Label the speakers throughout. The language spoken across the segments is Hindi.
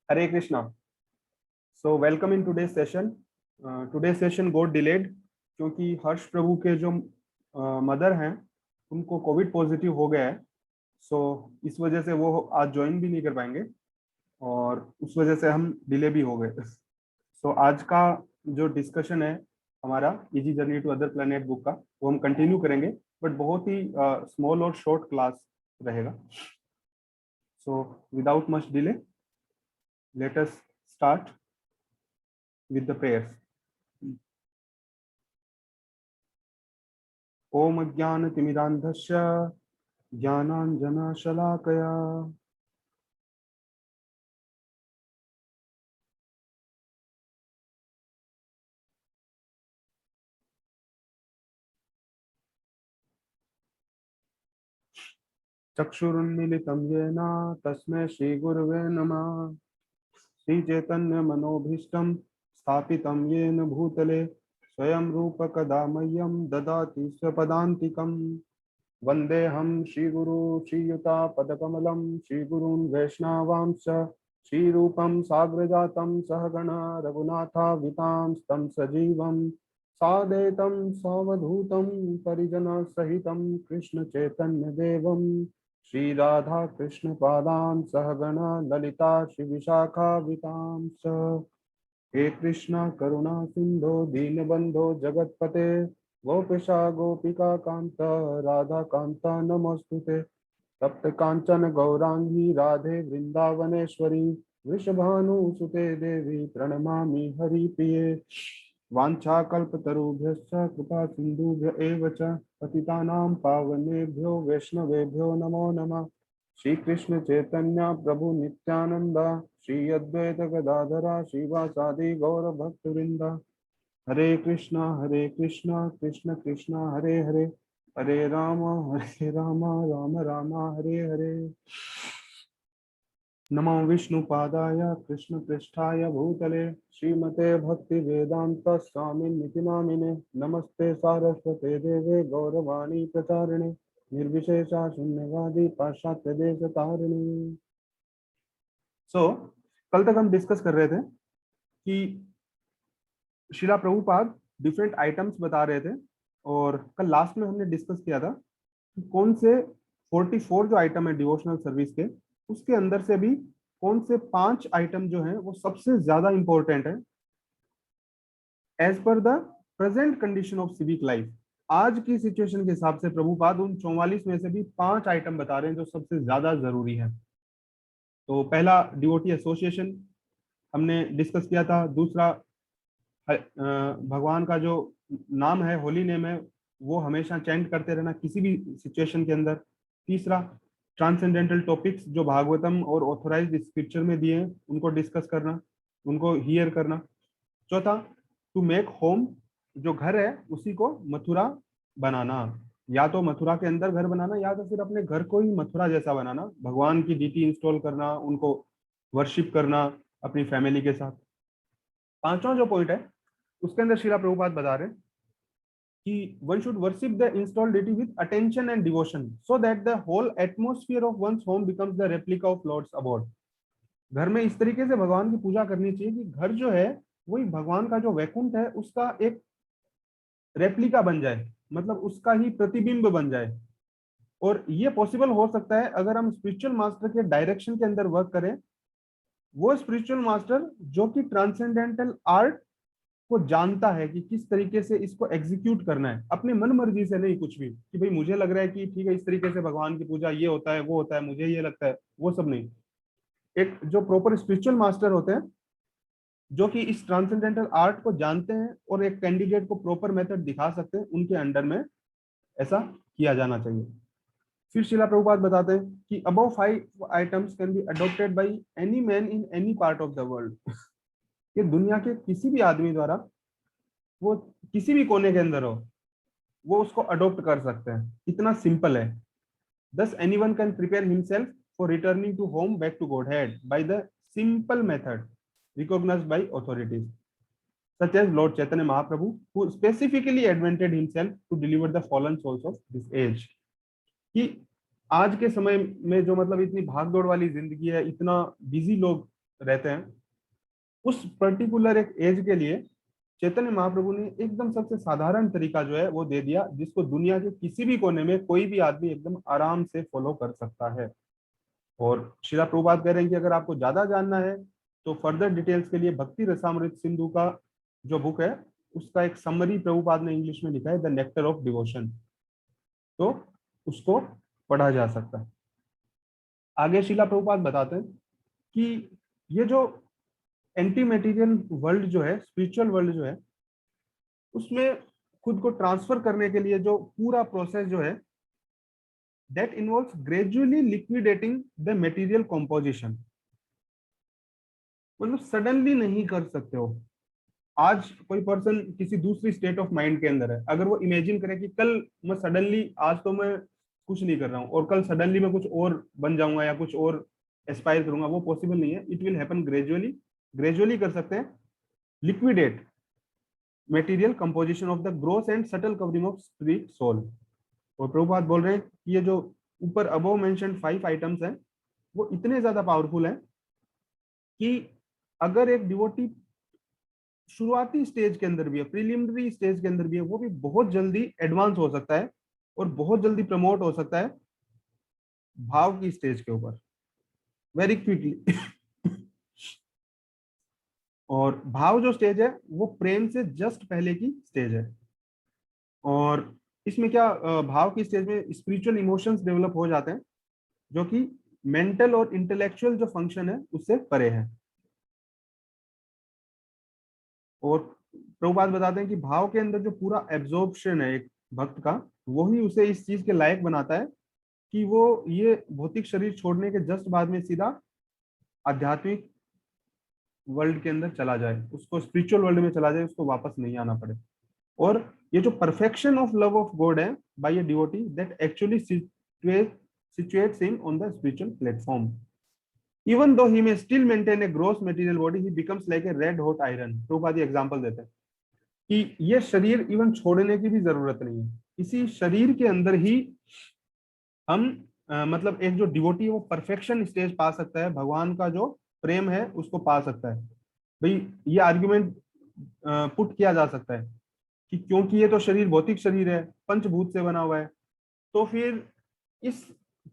Speaker 1: Hare Krishna. So welcome in today's session. Today's session got delayed क्योंकि हर्ष प्रभु के जो मदर हैं उनको कोविड पॉजिटिव हो गया है. सो इस वजह से वो आज ज्वाइन भी नहीं कर पाएंगे और उस वजह से हम डिले भी हो गए. सो आज का जो डिस्कशन है हमारा easy journey to other planet book का वो हम कंटिन्यू करेंगे, बट बहुत ही स्मॉल और शॉर्ट क्लास रहेगा. So without much delay let us start with the prayers. Om Ajnanatimirandhasya Jnananjana-shalakaya Chakshurunmilitam yena tasmai Shri Gurave Namah. Shri Chaitanya Manobhishtam Sthapitam yena bhutale Swayam Rupa Kadamayam Dadati Swapadantikam. Vandeham Shri Guru Shri Yuta Padakamalam Shri Gurun Vaishnavamsha Shri Rupam Sagrajatam Sahagana Raghunatha Vitam Stam Sajivam Sadetam Savadhutam Parijana Sahitam Krishna Chaitanya Devam Shri Radha Krishna Padam Sahagana Lalita Shri Vishakha Vitam Sa. He Krishna Karuna Sindho Deenabandho Jagatpate Gopesha Gopika Kanta Radha Kanta Namostute Tapta Kanchana Gaurangi Radhe Vrindavaneshwari Vrishabhanu Sute Devi Pranamami Hari Priye Vancha Kalpatarubhyascha Kripa Sindhubhya Evacha Patitanam Pavanebhyo Vaishnavebhyo Namo Namah. Shri Krishna Chaitanya Prabhu Nityananda Shri Advaita Gadadhara Shivasadi Gaura Bhaktivinoda. Hare Krishna Krishna Krishna Hare Hare Hare Rama Rama Rama Hare Hare. Namo Vishnu Padaya Krishna Pristhaya Bhutale Srimate Bhakti Vedanta Swami Niti Namine Namaste Saraswate Deve Gauravani Pracharine Nirvishesha Shunyavadi Paschatya Desha Tarini. So, कल तक हम डिस्कस कर रहे थे कि शिला प्रभुपाद डिफरेंट आइटम्स बता रहे थे और कल लास्ट में हमने डिस्कस किया था कि कौन से 44 जो आइटम है डिवोशनल सर्विस के, उसके अंदर से भी कौन से 5 आइटम जो हैं वो सबसे ज्यादा इंपॉर्टेंट है as per the present condition of civic life. आज की सिचुएशन के हिसाब से प्रभुपाद उन 44 में से भी 5 आइटम बता रहे हैं जो सबसे ज्यादा जरूरी है. तो पहला डिवोटी एसोसिएशन हमने डिस्कस किया था. दूसरा भगवान का जो नाम है, होली नेम है, वो हमेशा चैंट करते रहना किसी भी सिचुएशन के अंदर. तीसरा ट्रांसेंडेंटल टॉपिक्स जो भागवतम और ऑथोराइज्ड स्क्रिप्चर में दिए हैं उनको डिस्कस करना, उनको हियर करना. चौथा टू मेक होम, जो घर है उसी को मथुरा बनाना, या तो मथुरा के अंदर घर बनाना या तो फिर अपने घर को ही मथुरा जैसा बनाना, भगवान की डीटी इंस्टॉल करना, उनको वर्शिप करना अपनी फैमिली के साथ. पांचवा जो पॉइंट है उसके अंदर श्रीला प्रभुपाद बता रहे हैं कि one should worship the installed deity with attention and devotion so that the whole atmosphere of one's home becomes the replica of lord's abode. घर में इस तरीके से भगवान की पूजा करनी चाहिए कि घर जो है वही भगवान का जो वैकुंठ है उसका एक रेप्लिका बन जाए, मतलब उसका ही प्रतिबिंब बन जाए. और ये पॉसिबल हो सकता है अगर हम स्पिरिचुअल मास्टर के डायरेक्शन के अंदर वर्क करें. वो स्पिरिचुअल मास्टर जो कि ट्रांसेंडेंटल आर्ट को जानता है कि किस तरीके से इसको एग्जीक्यूट करना है, अपने मन मर्जी से नहीं कुछ भी कि भाई मुझे लग रहा है कि ठीक है इस तरीके से भगवान की पूजा ये होता है वो होता है, मुझे ये लगता है, वो सब नहीं. एक जो प्रॉपर स्पिरिचुअल मास्टर होते हैं जो कि इस ट्रांसेंडेंटल आर्ट को जानते हैं और एक कैंडिडेट को प्रॉपर मेथड दिखा सकते हैं, उनके अंडर में ऐसा किया जाना चाहिए. फिर शिला प्रभुपाद बताते हैं कि above 5 items can be adopted by any man in any part of the world. ये दुनिया के किसी भी आदमी द्वारा, वो किसी भी कोने के अंदर हो, वो उसको अडॉप्ट कर सकते हैं. इतना सिंपल है. Thus anyone can prepare himself for returning to home back to Godhead by the simple method recognized by authorities such as Lord Chaitanya Mahaprabhu, who specifically advented himself to deliver the fallen souls of this age. कि आज के समय में जो मतलब इतनी भागदौड़ वाली जिंदगी है, इतना बिजी लोग रहते हैं, उस पर्टिकुलर एक एज के लिए चैतन्य महाप्रभु ने एकदम सबसे साधारण तरीका जो है वो दे दिया, जिसको दुनिया के किसी भी कोने में कोई भी आदमी एकदम आराम से फॉलो कर सकता है। और श्रीला प्रभुपाद कह रहे हैं कि अगर आपको ज्यादा जानना है तो फर्दर डिटेल्स के लिए भक्ति रसामृत सिंधु का जो बुक है उसका एक समरी प्रभुपाद ने इंग्लिश में लिखा है, द नेक्टर ऑफ डिवोशन, तो उसको पढ़ा जा सकता है। आगे श्रीला प्रभुपाद बताते हैं कि ये जो एंटी मटेरियल वर्ल्ड जो है, स्पिरिचुअल वर्ल्ड जो है, उसमें खुद को ट्रांसफर करने के लिए जो पूरा प्रोसेस जो है, that involves gradually liquidating the material composition. मतलब सडनली नहीं कर सकते हो। आज कोई पर्सन किसी दूसरी स्टेट ऑफ माइंड के अंदर है, अगर वो इमेजिन करे कि कल मैं सडनली, आज तो मैं कुछ नहीं कर रहा हूँ और कल सडनली मैं कुछ और बन जाऊंगा या कुछ और एस्पायर करूंगा, वो पॉसिबल नहीं है। It will happen gradually. Gradually कर सकते हैं। Liquidate material composition of the gross and subtle covering of spirit soul. और प्रभुपाद बोल रहे हैं कि ये जो ऊपर अबव मेंशन्ड 5 आइटम्स हैं वो इतने ज्यादा पावरफुल हैं कि अगर एक डिवोटी शुरुआती स्टेज के अंदर भी है, प्रीलिमिनरी स्टेज के अंदर भी है, वो भी बहुत जल्दी एडवांस हो सकता है और बहुत जल्दी प्रमोट हो सकता है भाव की स्टेज के ऊपर, वेरी क्विकली। और भाव जो स्टेज है वो प्रेम से जस्ट पहले की स्टेज है। और इसमें क्या भाव की स्टेज में स्पिरिचुअल इमोशंस डेवलप हो जाते हैं जो कि मेंटल और इंटेलेक्चुअल जो फंक्शन है उससे परे है। और प्रभुपाद बताते हैं कि भाव के अंदर जो पूरा एब्जॉर्प्शन है एक भक्त का, वही उसे इस चीज के लायक बनाता है कि वो ये भौतिक शरीर छोड़ने के जस्ट बाद में सीधा आध्यात्मिक वर्ल्ड के अंदर चला जाए, उसको स्पिरिचुअल वर्ल्ड में चला जाए, उसको वापस नहीं आना पड़े। और ये जो perfection of love of God है by a devotee, that actually situates him on the spiritual platform. Even though he may still maintain a gross material body, he becomes like a red hot iron. Prabhupada example देते हैं कि ये शरीर इवन छोड़ने की भी जरूरत नहीं है, इसी शरीर के अंदर ही हम मतलब एक जो डिवोटी है वो परफेक्शन स्टेज पा सकता है, भगवान का जो प्रेम है उसको पा सकता है। भाई ये आर्ग्यूमेंट पुट किया जा सकता है कि क्योंकि ये तो शरीर भौतिक शरीर है, पंचभूत से बना हुआ है, तो फिर इस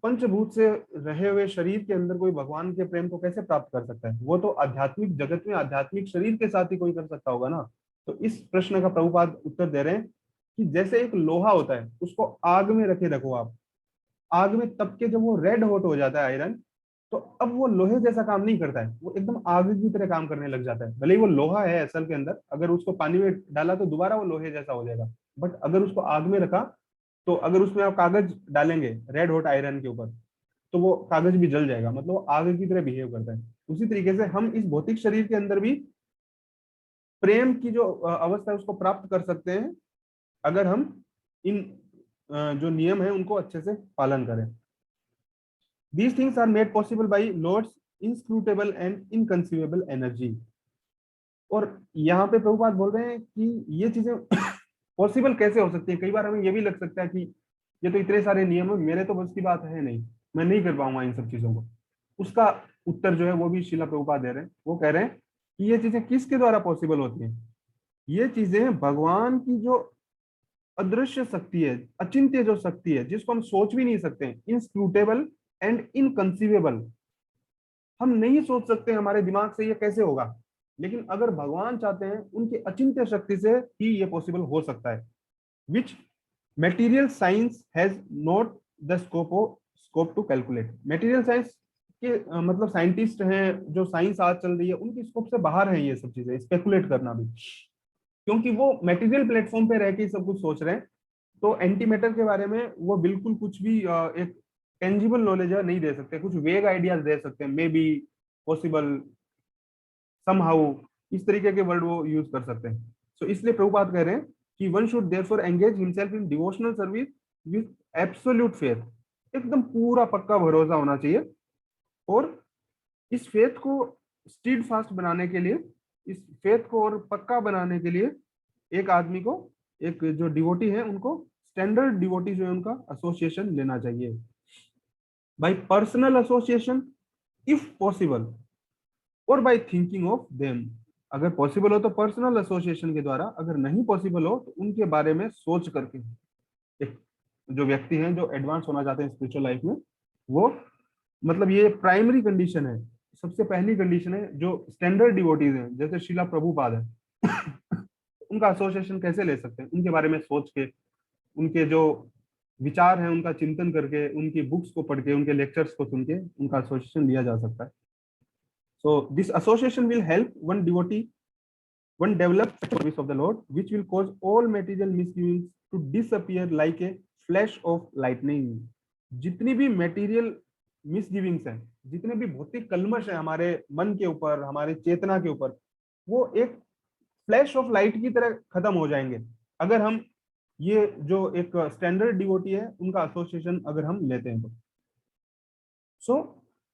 Speaker 1: पंचभूत से रहे हुए शरीर के अंदर कोई भगवान के प्रेम को कैसे प्राप्त कर सकता है? वो तो आध्यात्मिक जगत में आध्यात्मिक शरीर के साथ ही कोई कर सकता होगा ना। तो इस प्रश्न का प्रभुपाद उत्तर दे रहे हैं कि जैसे एक लोहा होता है, उसको आग में रखो आप, आग में तप के जब वो रेड हॉट हो जाता है आयरन, तो अब वो लोहे जैसा काम नहीं करता है, वो एकदम आग की तरह काम करने लग जाता है। भले ही वो लोहा है असल के अंदर, अगर उसको पानी में डाला तो दोबारा वो लोहे जैसा हो जाएगा, बट अगर उसको आग में रखा तो अगर उसमें आप कागज डालेंगे रेड हॉट आयरन के ऊपर, तो वो कागज भी जल जाएगा, मतलब वो आग की तरह बिहेव करता है। उसी तरीके से हम इस भौतिक शरीर के अंदर भी प्रेम की जो अवस्था है उसको प्राप्त कर सकते हैं अगर हम इन जो नियम है उनको अच्छे से पालन करें। These things are made possible by Lord's inscrutable and inconceivable energy. और यहाँ पे प्रभुपाद बोल रहे हैं कि ये चीजें पॉसिबल कैसे हो सकती है। कई बार हमें ये भी लग सकता है कि ये तो इतने सारे नियम है, मेरे तो बस की बात है नहीं, मैं नहीं कर पाऊंगा इन सब चीजों को। उसका उत्तर जो है वो भी श्रीला प्रभुपाद दे रहे हैं। वो कह रहे हैं कि ये चीजें किसके द्वारा पॉसिबल होती हैं? ये चीजें भगवान की जो अदृश्य शक्ति है, अचिंत्य जो शक्ति है, जिसको हम सोच भी नहीं सकते, इनस्क्रूटेबल एंड इनकंसीवेबल, हम नहीं सोच सकते हमारे दिमाग से ये कैसे होगा, लेकिन अगर भगवान चाहते हैं उनकी अचिंत्य शक्ति से ही ये पॉसिबल हो सकता है। Which material science has not the scope to calculate. Material science के मतलब साइंटिस्ट हैं, जो साइंस आज चल रही है, उनकी स्कोप से बाहर है ये सब चीजें, स्पेकुलेट करना भी, क्योंकि वो मटेरियल प्लेटफॉर्म पे रह के सब कुछ सोच रहे हैं। तो एंटी मैटर के बारे में वो बिल्कुल कुछ भी एक टेंजिबल नॉलेज नहीं दे सकते, कुछ वेग आइडियाज दे सकते हैं, मे बी, पॉसिबल, समहाउ, इस तरीके के वर्ड वो यूज कर सकते हैं। सो इसलिए प्रभुपाद कह रहे हैं कि one should therefore engage himself in devotional service with absolute faith. एकदम पूरा पक्का भरोसा होना चाहिए। और इस फेथ को स्टीड फास्ट बनाने के लिए, इस फेथ को और पक्का बनाने के लिए एक आदमी को, एक जो डिवोटी है उनको स्टैंडर्ड डिवोटी जो है उनका एसोसिएशन लेना चाहिए, bye personal association if possible, और बाय थिंकिंग ऑफ देम। अगर पॉसिबल हो तो पर्सनल एसोसिएशन के द्वारा, अगर नहीं पॉसिबल हो तो उनके बारे में सोच करके। एक जो व्यक्ति हैं जो एडवांस होना चाहते हैं स्पिरिचुअल लाइफ में, वो मतलब ये प्राइमरी कंडीशन है, सबसे पहली कंडीशन है। जो स्टैंडर्ड डिवोटीज हैं जैसे शिला प्रभुपाद है उनका एसोसिएशन कैसे ले सकते हैं? उनके बारे में सोच के, उनके जो विचार हैं उनका चिंतन करके, उनकी बुक्स को पढ़ के, उनके लेक्चर्स को सुन के उनका एसोसिएशन लिया जा सकता है। So this association will help one devotee one develop service of the Lord, which will cause all material misgivings to disappear like a flash of lightning। जितनी भी मेटीरियल मिसगिविंग्स हैं, जितने भी भौतिक कलमश है हमारे मन के ऊपर, हमारे चेतना के ऊपर, वो एक फ्लैश ऑफ लाइट की तरह खत्म हो जाएंगे अगर हम ये जो एक स्टैंडर्ड डिवोटी है उनका एसोसिएशन अगर हम लेते हैं तो।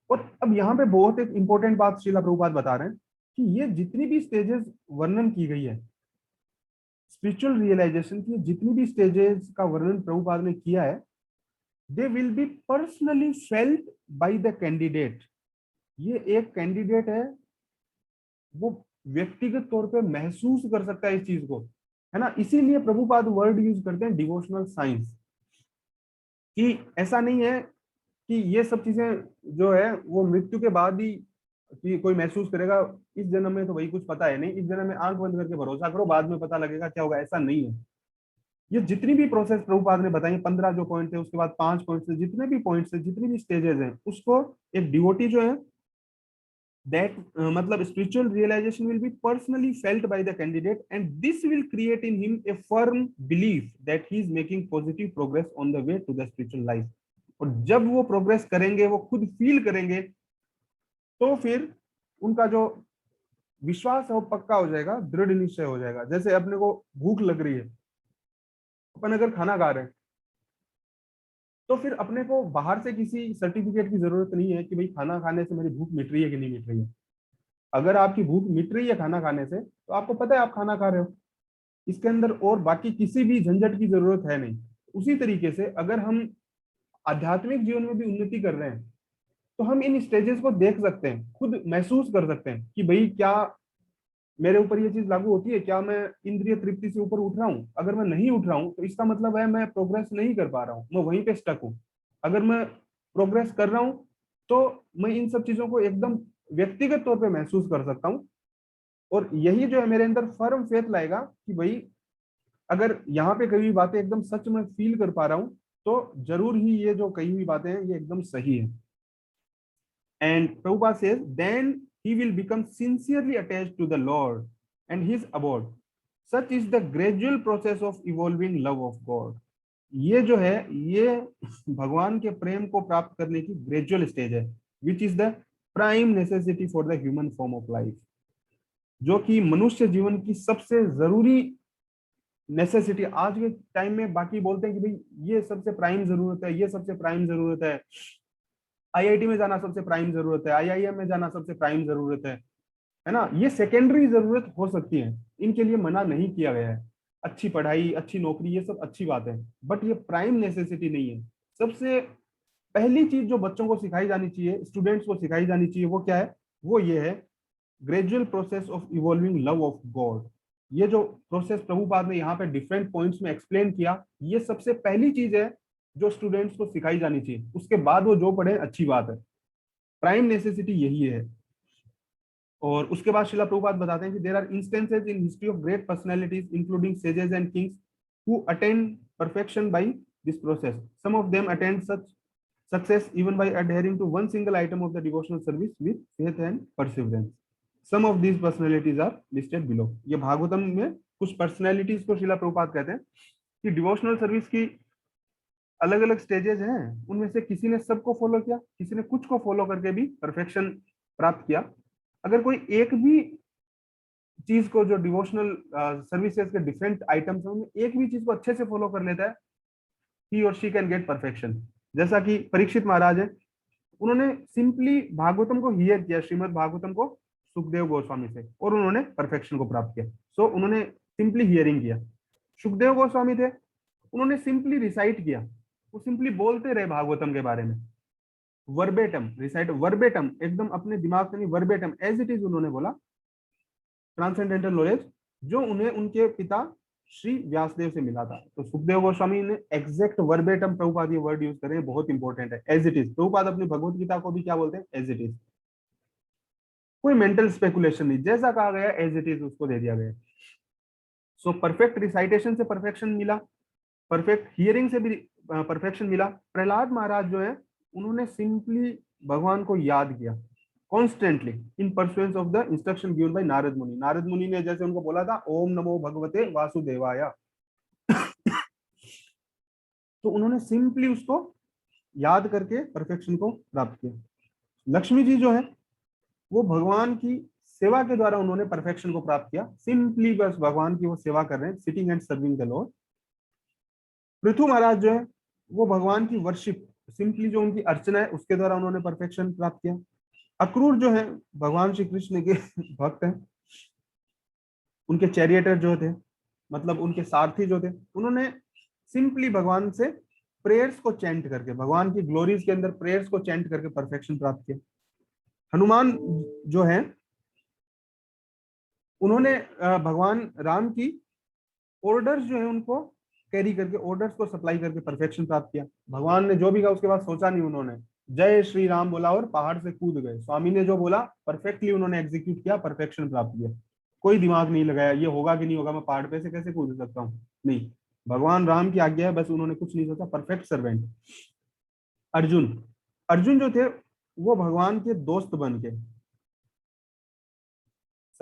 Speaker 1: और अब यहाँ पे बहुत एक इंपॉर्टेंट बात श्रीला प्रभुपाद बता रहे हैं कि ये जितनी भी स्टेजेस वर्णन की गई है स्पिरिचुअल रियलाइजेशन की, जितनी भी स्टेजेस का वर्णन प्रभुपाद ने किया है, they will be personally felt by the candidate. ये एक कैंडिडेट है, वो व्यक्तिगत तौर पे महसूस कर सकता है इस चीज को, है ना। इसीलिए प्रभुपाद वर्ड यूज करते हैं डिवोशनल साइंस, कि ऐसा नहीं है कि ये सब चीजें जो है वो मृत्यु के बाद ही कि कोई महसूस करेगा, इस जन्म में तो भाई कुछ पता है नहीं, इस जन्म में आंख बंद करके भरोसा करो, बाद में पता लगेगा क्या होगा। ऐसा नहीं है। ये जितनी भी प्रोसेस प्रभुपाद ने बताई, 15 जो पॉइंट थे, उसके बाद 5 पॉइंट थे, जितने भी पॉइंट्स है, जितनी भी स्टेजेस हैं, उसको एक डिवोटी जो है दैट मतलब spiritual realisation will be personally felt by the candidate and this will create in him a firm belief that he is making positive progress on the way to the spiritual life. और जब वो प्रोग्रेस करेंगे, वो खुद फील करेंगे, तो फिर उनका जो विश्वास है वो पक्का हो जाएगा, दृढ़ निश्चय हो जाएगा। जैसे अपने को भूख लग रही है, अपन अगर खाना खा रहे हैं तो फिर अपने को बाहर से किसी सर्टिफिकेट की जरूरत नहीं है कि भाई खाना खाने से मेरी भूख मिट रही है कि नहीं मिट रही है। अगर आपकी भूख मिट रही है खाना खाने से, तो आपको पता है आप खाना खा रहे हो, इसके अंदर और बाकी किसी भी झंझट की जरूरत है नहीं। उसी तरीके से अगर हम आध्यात्मिक जीवन में भी उन्नति कर रहे हैं तो हम इन स्टेजेस को देख सकते हैं, खुद महसूस कर सकते हैं कि भाई क्या मेरे ऊपर ये चीज लागू होती है, क्या मैं इंद्रिय तृप्ति से ऊपर उठ रहा हूँ। अगर मैं नहीं उठ रहा हूँ तो इसका मतलब है मैं प्रोग्रेस नहीं कर पा रहा हूँ, मैं वहीं पे स्टक हूँ। अगर मैं प्रोग्रेस कर रहा हूँ तो मैं इन सब चीजों को एकदम व्यक्तिगत तौर पे महसूस कर सकता हूँ। और यही जो है मेरे अंदर फर्म फेथ लाएगा कि भाई अगर यहाँ पे कई बातें एकदम सच में फील कर पा रहा हूँ, तो जरूर ही ये जो कही हुई बातें हैं ये एकदम सही है। And Prabhupada says, then he will become sincerely attached to the Lord and his abode. Such is the gradual process of evolving love of God. ये जो है ये भगवान के प्रेम को प्राप्त करने की ग्रेजुअल स्टेज है, which is the prime necessity for the human form of life, जो कि मनुष्य जीवन की सबसे जरूरी नेसेसिटी आज के टाइम में। बाकी बोलते हैं कि भाई ये सबसे प्राइम जरूरत है, ये सबसे प्राइम जरूरत है, आईआईटी में जाना सबसे प्राइम जरूरत है, आईआईएम में जाना सबसे प्राइम जरूरत है ना। ये सेकेंडरी जरूरत हो सकती है, इनके लिए मना नहीं किया गया है। अच्छी पढ़ाई, अच्छी नौकरी, ये सब अच्छी बात है, बट ये प्राइम नेसेसिटी नहीं है। सबसे पहली चीज जो बच्चों को सिखाई जानी चाहिए, स्टूडेंट्स को सिखाई जानी चाहिए, वो क्या है? वो ये है gradual process of evolving love of God. ये जो प्रोसेस प्रभुपाद ने यहाँ पे डिफरेंट पॉइंट्स में एक्सप्लेन किया, ये सबसे पहली चीज है जो स्टूडेंट्स को सिखाई जानी चाहिए। उसके बाद वो जो पढ़े अच्छी बात है, प्राइम नेसेसिटी यही है। और उसके बाद शिला प्रभुपाद बताते हैं कि there are instances in history of great personalities including sages and kings who attain perfection by this process. Some of them attain such success even by adhering to one single item of the devotional service with faith and perseverance. Some of these personalities are listed below. ये भागवतम में कुछ पर्सनैलिटीज को शिला प्रभुपाद कहते हैं कि डिवोशनल सर्विस की अलग अलग स्टेजेस हैं, उनमें से किसी ने सबको फॉलो किया, किसी ने कुछ को फॉलो करके भी परफेक्शन प्राप्त किया। अगर कोई एक भी चीज को, जो डिवोशनल सर्विसेज के डिफरेंट आइटम्स हैं उनमें एक भी चीज को अच्छे से फॉलो कर लेता है, ही और शी कैन गेट परफेक्शन। जैसा कि परीक्षित महाराज है, उन्होंने सिंपली भागवतम को हियर किया, श्रीमद् भागवतम को सुखदेव गोस्वामी से, और उन्होंने परफेक्शन को प्राप्त किया। सो उन्होंने सिंपली हियरिंग किया। सुखदेव गोस्वामी थे, उन्होंने सिंपली रिसाइट किया, वो सिंपली बोलते रहे भागवतम के बारे में, वर्बेटम रिसाइट, वर्बेटम एकदम अपने दिमाग से नहीं, वर्बेटम एज इट इज उन्होंने बोला ट्रांसेंडेंटल नॉलेज जो उन्हें उनके पिता श्री व्यासदेव से मिला था। तो सुखदेव गोस्वामी ने एग्जैक्ट वर्बेटम प्रभुपाद ये वर्ड यूज करे, बहुत इंपॉर्टेंट है, एज इट इज। प्रभुपाद अपनी भगवत गीता को भी क्या बोलते हैं, एज इट इज। कोई मेंटल स्पेकुलेशन नहीं, जैसा कहा गया एज इट इज उसको दे दिया गया। सो परफेक्ट रिसाइटेशन से परफेक्शन मिला, परफेक्ट हियरिंग से भी परफेक्शन मिला। प्रहलाद महाराज जो है उन्होंने सिंपली भगवान को याद किया constantly in pursuance of the instruction given by Narad मुनि। नारद मुनि ने जैसे उनको बोला था ओम नमो भगवते वासुदेवाय, तो उन्होंने सिंपली उसको याद करके परफेक्शन को प्राप्त किया। लक्ष्मी जी जो है वो भगवान की सेवा के द्वारा उन्होंने परफेक्शन को प्राप्त किया, सिंपली बस भगवान की वो सेवा कर रहे हैं, sitting and serving the lord. Prithu Maharaj जो है वो भगवान की वर्शिप, सिंपली जो उनकी अर्चना है उसके द्वारा उन्होंने परफेक्शन प्राप्त किया। अक्रूर जो है भगवान श्री कृष्ण के भक्त हैं, उनके चैरिएटर जो थे, मतलब उनके सारथी जो थे, उन्होंने सिंपली भगवान से प्रेयर्स को चैंट करके, भगवान की ग्लोरीज के अंदर प्रेयर्स को चैंट करके परफेक्शन प्राप्त किया। हनुमान जो है उन्होंने भगवान राम की ऑर्डर्स जो है उनको कैरी करके, ऑर्डर्स को सप्लाई करके परफेक्शन प्राप्त किया। भगवान ने जो भी कहा उसके बाद सोचा नहीं, उन्होंने जय श्री राम बोला और पहाड़ से कूद गए। स्वामी ने जो बोला परफेक्टली उन्होंने एग्जीक्यूट किया, परफेक्शन प्राप्त किया। कोई दिमाग नहीं लगाया ये होगा कि नहीं होगा, मैं पहाड़ पे से कैसे कूद सकता हूँ, नहीं, भगवान राम की आज्ञा है, बस उन्होंने कुछ नहीं सोचा, परफेक्ट सर्वेंट। अर्जुन, अर्जुन जो थे वो भगवान के दोस्त बन के,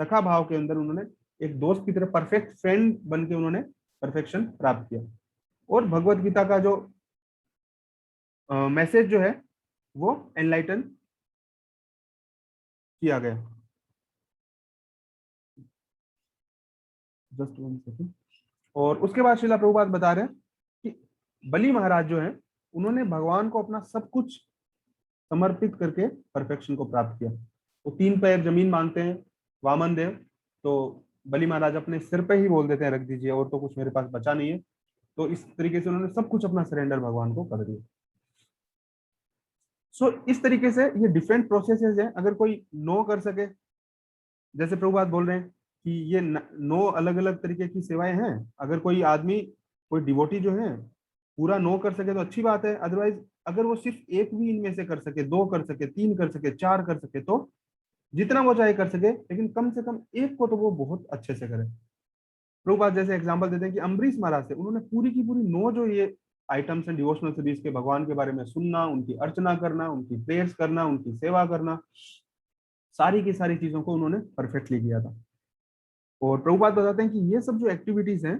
Speaker 1: सखा भाव के अंदर उन्होंने एक दोस्त की तरह परफेक्ट फ्रेंड बन के उन्होंने परफेक्शन प्राप्त किया। और भगवत गीता का जो मैसेज जो है वो एनलाइटन किया गया। Just one second. और उसके बाद श्रीला प्रभुपाद बता रहे हैं कि बलि महाराज जो है उन्होंने भगवान को अपना सब कुछ समर्पित करके परफेक्शन को प्राप्त किया। वो 3 पैर जमीन मांगते हैं वामन देव, तो बलि महाराज अपने सिर पे ही बोल देते हैं रख दीजिए, और तो कुछ मेरे पास बचा नहीं है। तो इस तरीके से उन्होंने सब कुछ अपना सरेंडर भगवान को कर दिया। सो इस तरीके से ये डिफरेंट प्रोसेसेस हैं। अगर कोई नो कर सके, जैसे प्रभुपाद बोल रहे हैं कि ये 9 अलग अलग तरीके की सेवाएं हैं, अगर कोई आदमी, कोई डिवोटी जो है पूरा नो कर सके तो अच्छी बात है, अदरवाइज अगर वो सिर्फ एक भी इनमें से कर सके, 2 कर सके, 3 कर सके, 4 कर सके, तो जितना वो चाहे कर सके, लेकिन कम से कम एक को तो वो बहुत अच्छे से करे। प्रभुपाद जैसे एग्जांपल देते हैं कि अम्बरीश महाराज से उन्होंने पूरी की पूरी 9 जो ये आइटम्स एंड डिवोशनल सीरीज के भगवान के बारे में सुनना, उनकी अर्चना करना, उनकी प्रेयर्स करना, उनकी सेवा करना, सारी की सारी चीजों को उन्होंने परफेक्टली किया था। और प्रभुपाद बताते हैं कि ये सब जो एक्टिविटीज हैं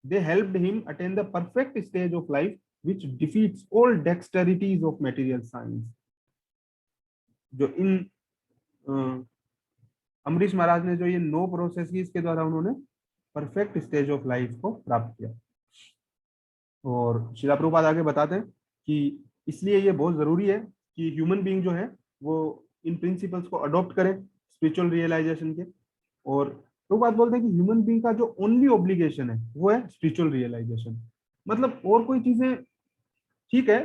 Speaker 1: दे helped him attain the perfect stage of life which defeats all dexterities of material science। जो इन अम्बरीश महाराज ने जो ये 9 प्रोसेसेस के द्वारा उन्होंने परफेक्ट स्टेज ऑफ लाइफ को प्राप्त किया। और शिला प्रभुपाद आगे बताते हैं कि इसलिए ये बहुत जरूरी है कि ह्यूमन बीइंग जो है वो इन प्रिंसिपल्स को अडॉप्ट करे स्पिरिचुअल रियलाइजेशन के। और प्रभुपाद बोलते हैं कि ह्यूमन बीइंग का जो ओनली ऑब्लिगेशन है वो है स्पिरिचुअल रियलाइजेशन। मतलब और कोई चीजें ठीक है,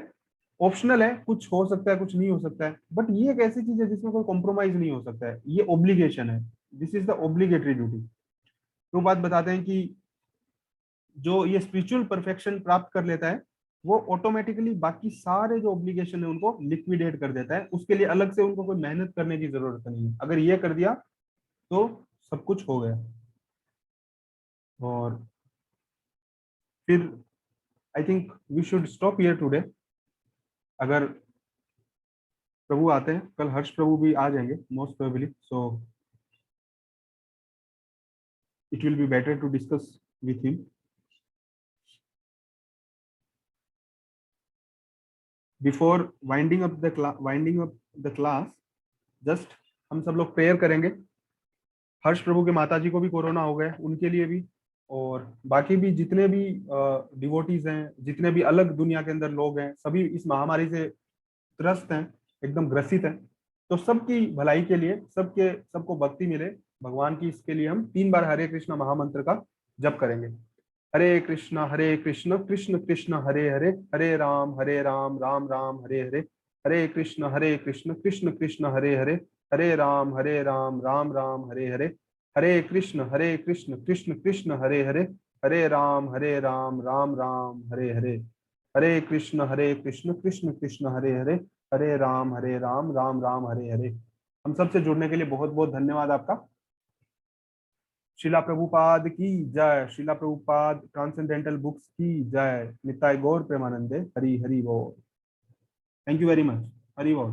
Speaker 1: ऑप्शनल है, कुछ हो सकता है कुछ नहीं हो सकता है, बट ये एक ऐसी चीज है जिसमें कोई कॉम्प्रोमाइज नहीं हो सकता है, ये ऑब्लिगेशन है, this is the obligatory duty. Prabhupada बताते हैं कि जो ये स्पिरिचुअल परफेक्शन प्राप्त कर लेता है वो ऑटोमेटिकली बाकी सारे जो ऑब्लिगेशन है उनको लिक्विडेट कर देता है, उसके लिए अलग से उनको कोई मेहनत करने की जरूरत नहीं है। अगर ये कर दिया तो सब कुछ हो गया। और फिर I think we should stop here today. अगर प्रभु आते हैं कल, हर्ष प्रभु भी आ जाएंगे most probably, so it will be better to discuss with him. Before winding up the class, just हम सब लोग प्रेयर करेंगे। हर्ष प्रभु के माता जी को भी कोरोना हो गया, उनके लिए भी, और बाकी भी जितने भी डिवोटीज हैं, जितने भी अलग दुनिया के अंदर लोग हैं, सभी इस महामारी से त्रस्त हैं, एकदम ग्रसित हैं। तो सबकी भलाई के लिए, सबको भक्ति मिले भगवान की, इसके लिए हम 3 बार हरे कृष्ण महामंत्र का जप करेंगे। हरे कृष्ण कृष्ण कृष्ण हरे हरे, हरे राम राम राम हरे हरे, हरे कृष्ण कृष्ण कृष्ण हरे हरे, हरे राम राम राम हरे हरे, हरे कृष्ण कृष्ण कृष्ण हरे हरे, हरे राम राम राम हरे हरे, हरे कृष्ण कृष्ण कृष्ण हरे हरे, हरे राम राम राम हरे हरे। हम सबसे जुड़ने के लिए बहुत बहुत धन्यवाद आपका। शिला प्रभुपाद की जय, शिला प्रभुपाद ट्रांसेंडेंटल बुक्स की जय, निताय गौर प्रेमानंदे, हरि हरि बोल। Thank you very much, Hari बोल।